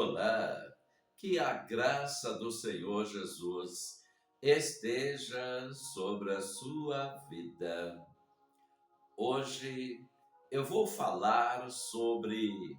Olá, que a graça do Senhor Jesus esteja sobre a sua vida. Hoje eu vou falar sobre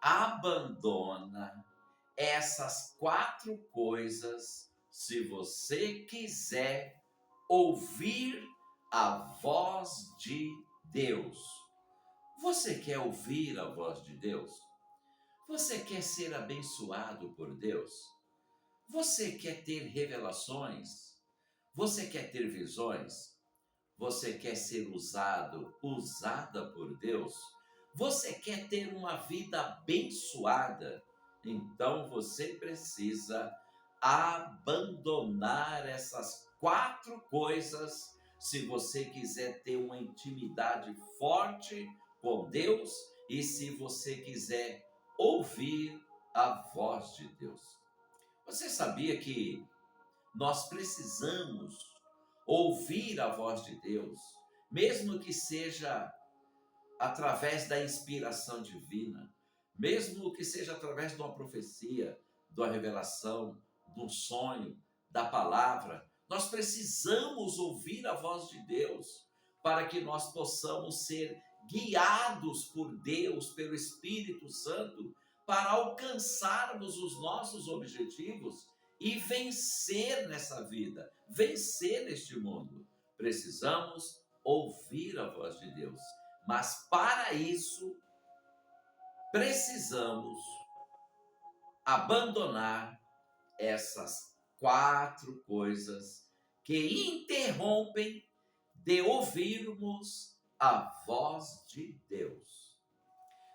abandona essas 4 coisas se você quiser ouvir a voz de Deus. Você quer ouvir a voz de Deus? Você quer ser abençoado por Deus? Você quer ter revelações? Você quer ter visões? Você quer ser usada por Deus? Você quer ter uma vida abençoada? Então você precisa abandonar essas 4 coisas se você quiser ter uma intimidade forte com Deus e se você quiser ouvir a voz de Deus. Você sabia que nós precisamos ouvir a voz de Deus, mesmo que seja através da inspiração divina, mesmo que seja através de uma profecia, de uma revelação, de um sonho, da palavra? Nós precisamos ouvir a voz de Deus para que nós possamos ser guiados por Deus, pelo Espírito Santo, para alcançarmos os nossos objetivos e vencer nessa vida, vencer neste mundo. Precisamos ouvir a voz de Deus, mas para isso precisamos abandonar essas 4 coisas que interrompem de ouvirmos a voz de Deus.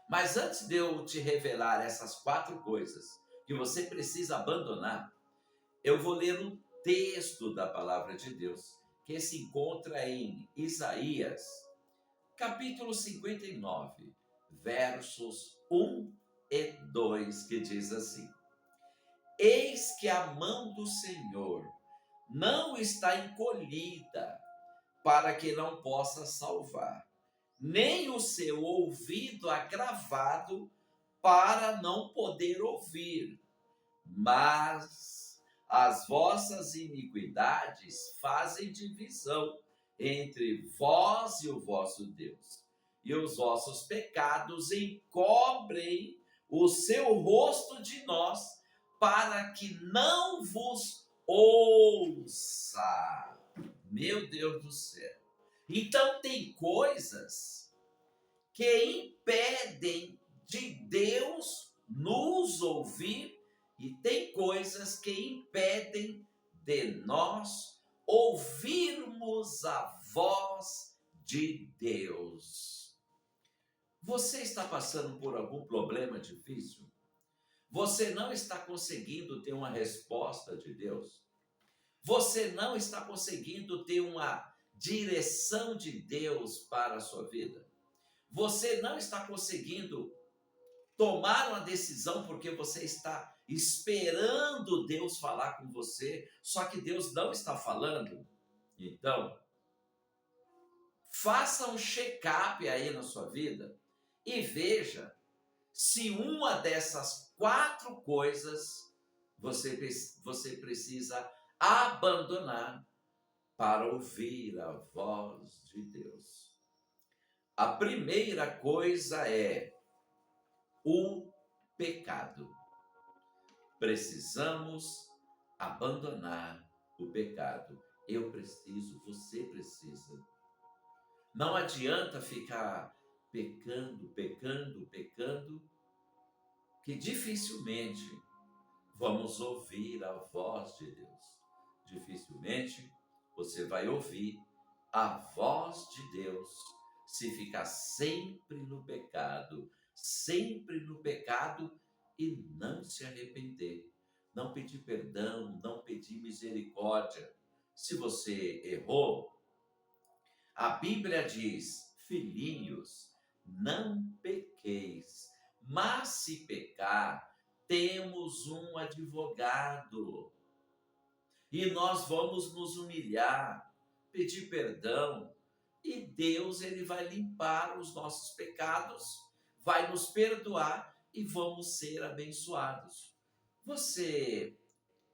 Mas antes de eu te revelar essas 4 coisas que você precisa abandonar, eu vou ler um texto da palavra de Deus que se encontra em Isaías, capítulo 59, versos 1 e 2, que diz assim: Eis que a mão do Senhor não está encolhida para que não possa salvar, nem o seu ouvido agravado para não poder ouvir, mas as vossas iniquidades fazem divisão entre vós e o vosso Deus, e os vossos pecados encobrem o seu rosto de nós, para que não vos ouça. Meu Deus do céu! Então tem coisas que impedem de Deus nos ouvir e tem coisas que impedem de nós ouvirmos a voz de Deus. Você está passando por algum problema difícil? Você não está conseguindo ter uma resposta de Deus? Você não está conseguindo ter uma direção de Deus para a sua vida? Você não está conseguindo tomar uma decisão porque você está esperando Deus falar com você, só que Deus não está falando? Então, faça um check-up aí na sua vida e veja se uma dessas 4 coisas você precisa abandonar para ouvir a voz de Deus. A primeira coisa é o pecado. Precisamos abandonar o pecado. Eu preciso, você precisa. Não adianta ficar pecando, que dificilmente vamos ouvir a voz de Deus. Dificilmente você vai ouvir a voz de Deus se ficar sempre no pecado e não se arrepender, não pedir perdão, não pedir misericórdia. Se você errou, a Bíblia diz: filhinhos, não pequeis, mas se pecar, temos um advogado. E nós vamos nos humilhar, pedir perdão, e Deus ele vai limpar os nossos pecados, vai nos perdoar e vamos ser abençoados. Você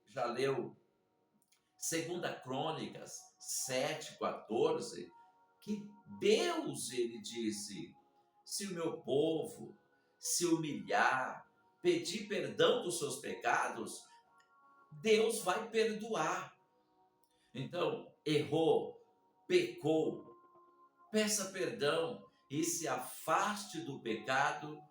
já leu 2 Crônicas 7:14, que Deus, ele disse: se o meu povo se humilhar, pedir perdão dos seus pecados, Deus vai perdoar. Então, errou, pecou, peça perdão e se afaste do pecado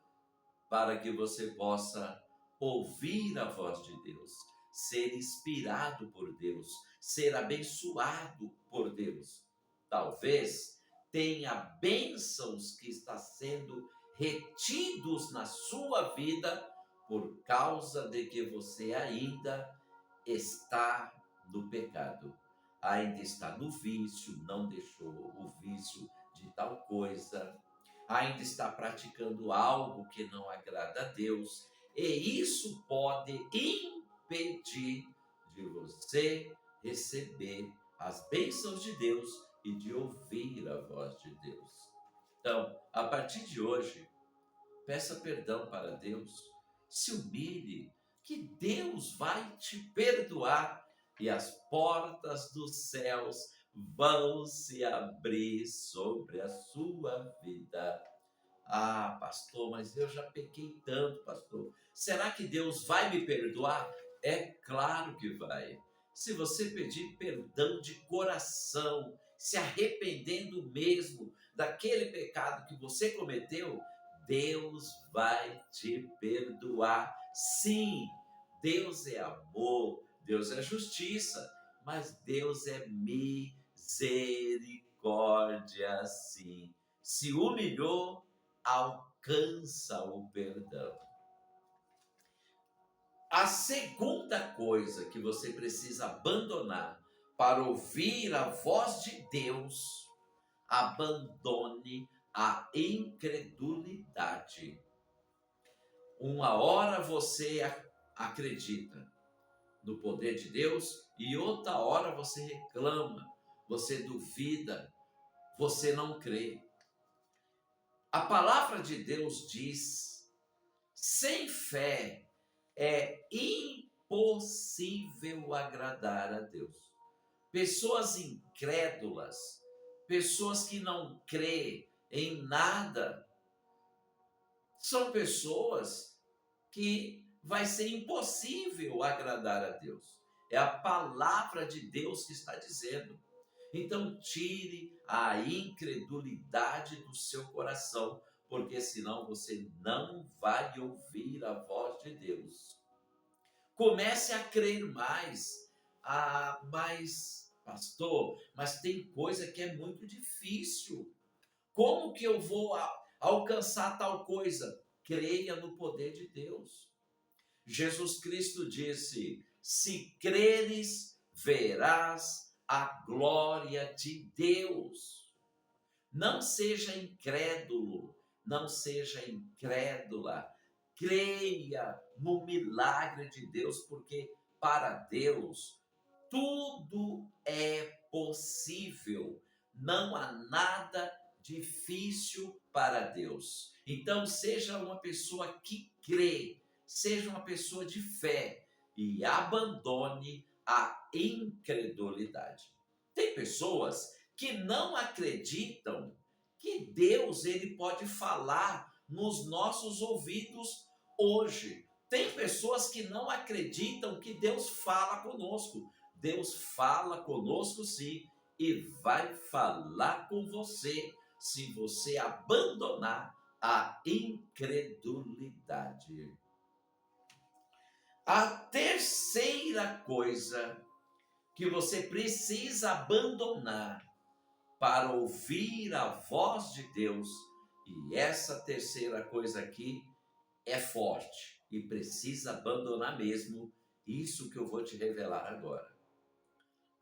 para que você possa ouvir a voz de Deus, ser inspirado por Deus, ser abençoado por Deus. Talvez tenha bênçãos que estão sendo retidos na sua vida por causa de que você ainda está no pecado, ainda está no vício, não deixou o vício de tal coisa, ainda está praticando algo que não agrada a Deus, e isso pode impedir de você receber as bênçãos de Deus e de ouvir a voz de Deus. Então, a partir de hoje, peça perdão para Deus, se humilhe, que Deus vai te perdoar e as portas dos céus vão se abrir sobre a sua vida. Ah, pastor, mas eu já pequei tanto, pastor. Será que Deus vai me perdoar? É claro que vai. Se você pedir perdão de coração, se arrependendo mesmo daquele pecado que você cometeu, Deus vai te perdoar. Sim, Deus é amor, Deus é justiça, mas Deus é misericórdia, sim. Se humilhou, alcança o perdão. A segunda coisa que você precisa abandonar para ouvir a voz de Deus, abandone a incredulidade. Uma hora você acredita no poder de Deus e outra hora você reclama, você duvida, você não crê. A palavra de Deus diz: sem fé é impossível agradar a Deus. Pessoas incrédulas, pessoas que não crêem em nada, são pessoas que vai ser impossível agradar a Deus. É a palavra de Deus que está dizendo. Então, tire a incredulidade do seu coração, porque senão você não vai ouvir a voz de Deus. Comece a crer mais. Ah, mas, pastor, mas tem coisa que é muito difícil. Como que eu vou alcançar tal coisa? Creia no poder de Deus. Jesus Cristo disse: se creres, verás a glória de Deus. Não seja incrédulo, não seja incrédula. Creia no milagre de Deus, porque para Deus tudo é possível. Não há nada difícil para Deus. Então, seja uma pessoa que crê, seja uma pessoa de fé e abandone a incredulidade. Tem pessoas que não acreditam que Deus ele pode falar nos nossos ouvidos hoje. Tem pessoas que não acreditam que Deus fala conosco. Deus fala conosco sim e vai falar com você se você abandonar a incredulidade. A terceira coisa que você precisa abandonar para ouvir a voz de Deus, e essa terceira coisa aqui é forte e precisa abandonar mesmo, isso que eu vou te revelar agora.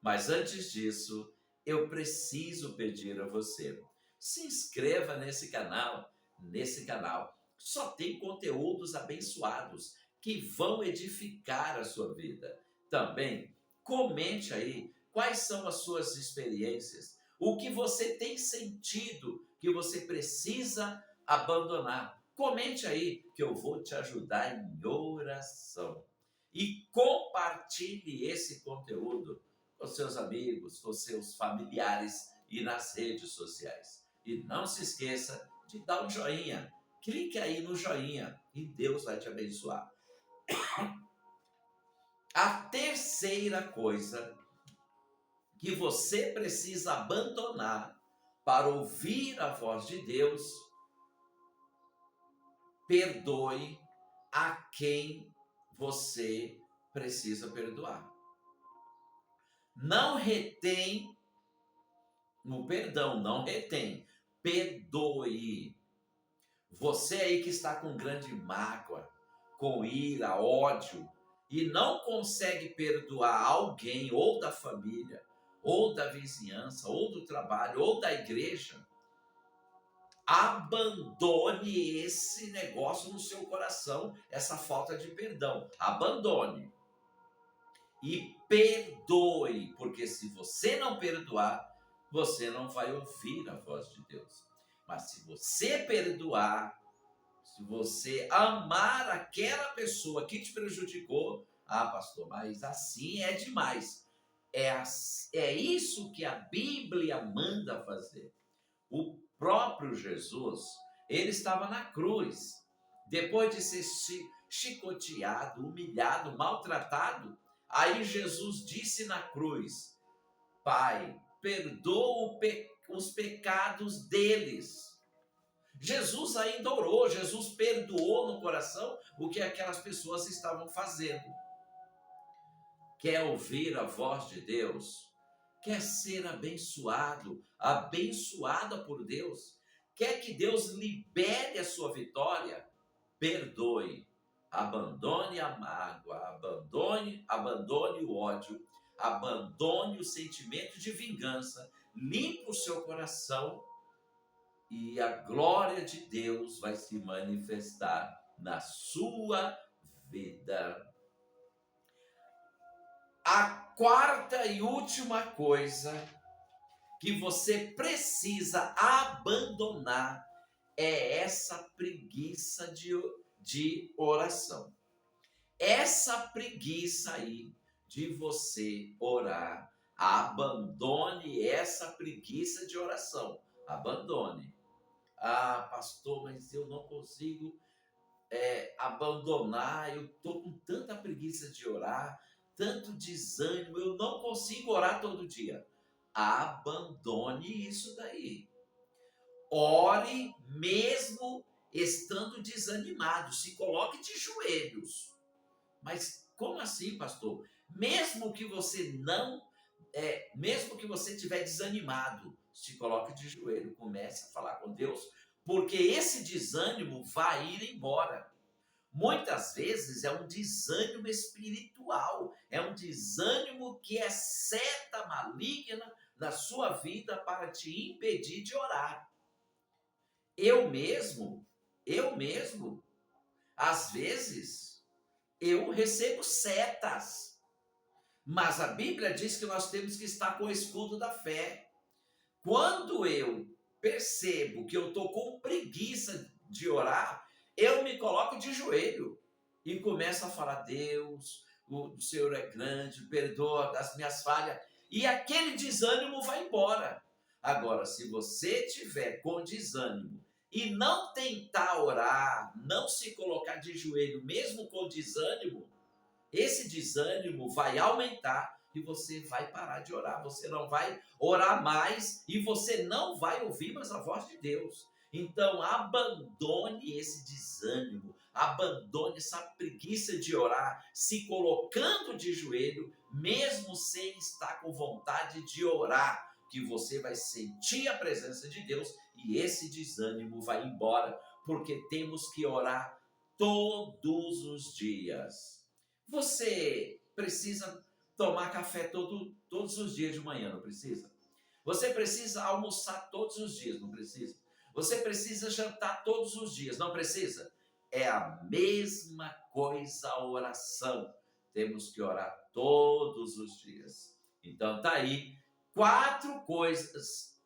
Mas antes disso, eu preciso pedir a você, se inscreva nesse canal. Nesse canal só tem conteúdos abençoados que vão edificar a sua vida. Também comente aí quais são as suas experiências, o que você tem sentido que você precisa abandonar. Comente aí que eu vou te ajudar em oração. E compartilhe esse conteúdo com seus amigos, com seus familiares e nas redes sociais. E não se esqueça de dar um joinha. Clique aí no joinha e Deus vai te abençoar. A terceira coisa que você precisa abandonar para ouvir a voz de Deus: perdoe a quem você precisa perdoar. Não retém no perdão, não retém. Perdoe. Você aí que está com grande mágoa, com ira, ódio, e não consegue perdoar alguém, ou da família, ou da vizinhança, ou do trabalho, ou da igreja, abandone esse negócio no seu coração, essa falta de perdão. Abandone. E perdoe, porque se você não perdoar, você não vai ouvir a voz de Deus. Mas se você perdoar, se você amar aquela pessoa que te prejudicou, pastor, mas assim é demais. É isso que a Bíblia manda fazer. O próprio Jesus, ele estava na cruz. Depois de ser chicoteado, humilhado, maltratado, aí Jesus disse na cruz: Pai, perdoa os pecados deles. Jesus ainda orou, Jesus perdoou no coração o que aquelas pessoas estavam fazendo. Quer ouvir a voz de Deus? Quer ser abençoado, abençoada por Deus? Quer que Deus libere a sua vitória? Perdoe. Abandone a mágoa, abandone o ódio, abandone o sentimento de vingança, limpe o seu coração e a glória de Deus vai se manifestar na sua vida. A quarta e última coisa que você precisa abandonar é essa preguiça de oração. Essa preguiça aí de você orar, abandone essa preguiça de oração. Abandone. Pastor, mas eu não consigo abandonar, eu estou com tanta preguiça de orar, tanto desânimo, eu não consigo orar todo dia. Abandone isso daí. Ore mesmo estando desanimado, se coloque de joelhos. Mas como assim, pastor? Mesmo que você estiver desanimado, se coloque de joelho, comece a falar com Deus, porque esse desânimo vai ir embora. Muitas vezes é um desânimo espiritual, é um desânimo que é seta maligna na sua vida para te impedir de orar. Eu mesmo, às vezes, eu recebo setas, mas a Bíblia diz que nós temos que estar com o escudo da fé. Quando eu percebo que eu estou com preguiça de orar, eu me coloco de joelho e começo a falar: Deus, o Senhor é grande, perdoa as minhas falhas, e aquele desânimo vai embora. Agora, se você tiver com desânimo e não tentar orar, não se colocar de joelho mesmo com desânimo, esse desânimo vai aumentar e você vai parar de orar, você não vai orar mais e você não vai ouvir mais a voz de Deus. Então, abandone esse desânimo, abandone essa preguiça de orar, se colocando de joelho, mesmo sem estar com vontade de orar, que você vai sentir a presença de Deus e esse desânimo vai embora, porque temos que orar todos os dias. Você precisa tomar café todos os dias de manhã, não precisa? Você precisa almoçar todos os dias, não precisa? Você precisa jantar todos os dias, não precisa? É a mesma coisa a oração. Temos que orar todos os dias. Então tá aí 4 coisas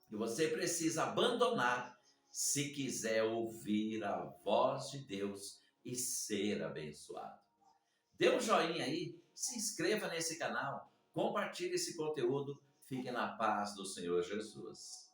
que você precisa abandonar se quiser ouvir a voz de Deus e ser abençoado. Dê um joinha aí, se inscreva nesse canal, compartilhe esse conteúdo, fique na paz do Senhor Jesus.